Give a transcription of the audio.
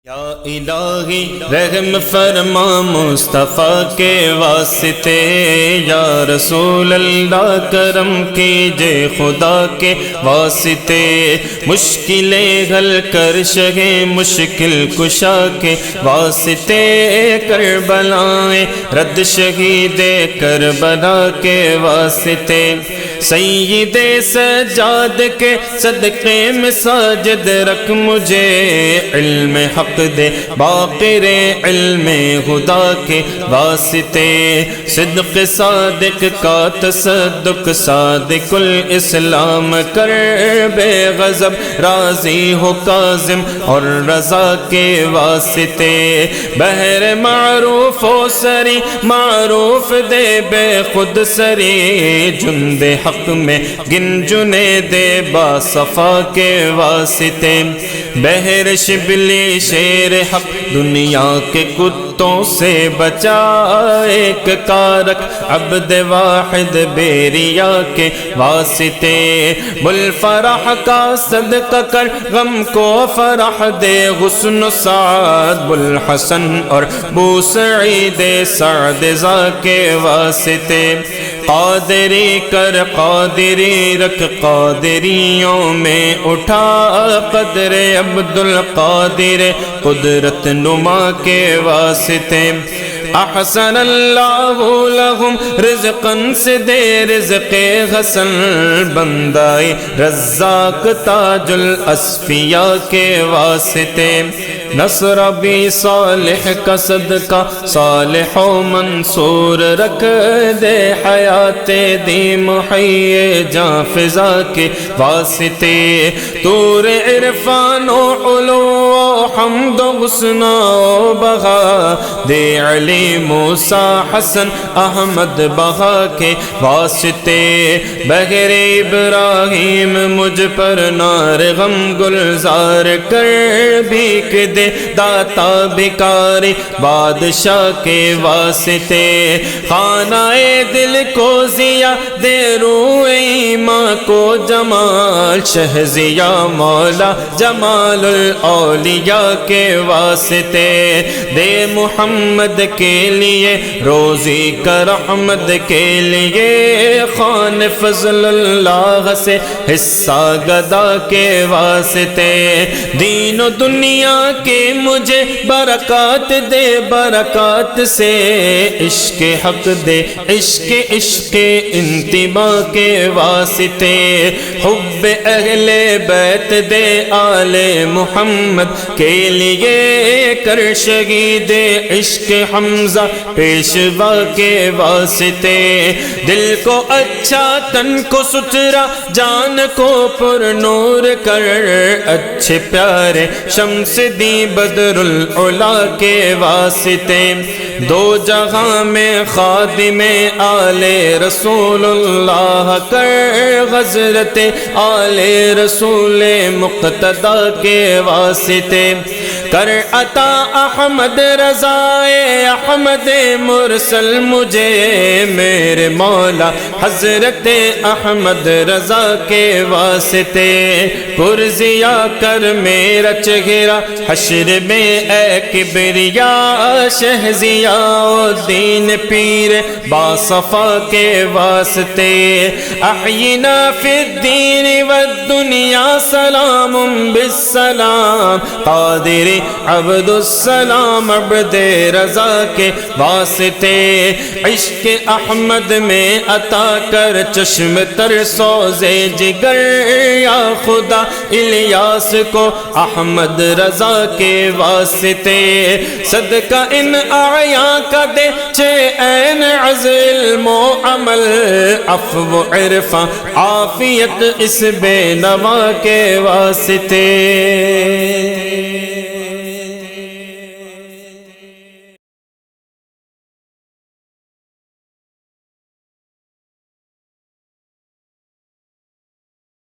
یا الہی رحم فرما مصطفیٰ کے واسطے، یا رسول اللہ کرم کیجے خدا کے واسطے، مشکلیں حل کر شہے مشکل کشا کے واسطے، کربلائیں رد شہید کربلا کے واسطے، سید سجاد کے صدقے میں ساجد رکھ مجھے، علم حق دے باقر علم خدا کے واسطے، صدق صادق کا تصدق صادق الاسلام کر، بے غضب راضی ہو کاظم اور رضا کے واسطے، بہر معروف و سری معروف دے بے خود سری، جند حق میں گن جنے دے با صفا کے واسطے، بہر شبلی شیر حق دنیا کے کتوں سے بچا، ایک کارک عبد واحد بیریا کے واسطے، بل فرح کا صدقہ کر غم کو فرح دے، حسن و سعد بل حسن اور بو سعید سعد زا کے واسطے، قادری کر قادری رکھ قادریوں میں اٹھا، قدر عبد القادر قدرت نما کے واسطے، احسن اللہ لہم رزقا سے دے رزق حسن، بندائی رزاق تاج الاسفیاء کے واسطے، نصر بھی صالح کا صدقہ صالح و منصور رکھ دے، حیات دی محیِ جاں فضا کے واسطے، طور عرفان و علو و حمد و حسن و بغا دے، علی موسیٰ حسن احمد بغا کے واسطے، بغیر ابراہیم مجھ پر نار غم گلزار کر، بھیک دے داتا بھکاری بادشاہ کے واسطے، خانہ دل کو ضیا دے روح ایمان کو جمال، شہزیا مولا جمال الاولیاء کے واسطے، دے محمد کے لیے روزی کا رحمت کے لیے، خوان فضل اللہ سے حصہ گدا کے واسطے، دین و دنیا کے مجھے برکات دے، برکات سے عشق حق دے، عشق انتباہ کے واسطے، حب اہل بیت دے آل محمد کے لیے، کر شہید عشق حمزہ پیشوا کے واسطے، دل کو اچھا تن کو ستھرا جان کو پر نور کر، اچھے پیارے شمس دی بدر العلا کے واسطے، دو جہاں میں خادم آل رسول اللہ کر، حضرت آل رسول مقتدی کے واسطے، کر عطا احمد رضائے احمد مرسل مجھے، میرے مولا حضرت احمد رضا کے واسطے، پرزیا کر میرا چہرہ حشر میں اے کبریا، شہزیاء الدین پیر باصفا کے واسطے، احینا فی الدین والدنیا سلام بالسلام، قادر عبد السلام عبد رضا کے واسطے، عشق احمد میں عطا کر چشم تر سوزے جگر، یا خدا الیاس کو احمد رضا کے واسطے، صدقہ ان اعیاں کا دے چھ عین عز علم و عمل، عفو عرفاں عافیت اس بے نوا کے واسطے۔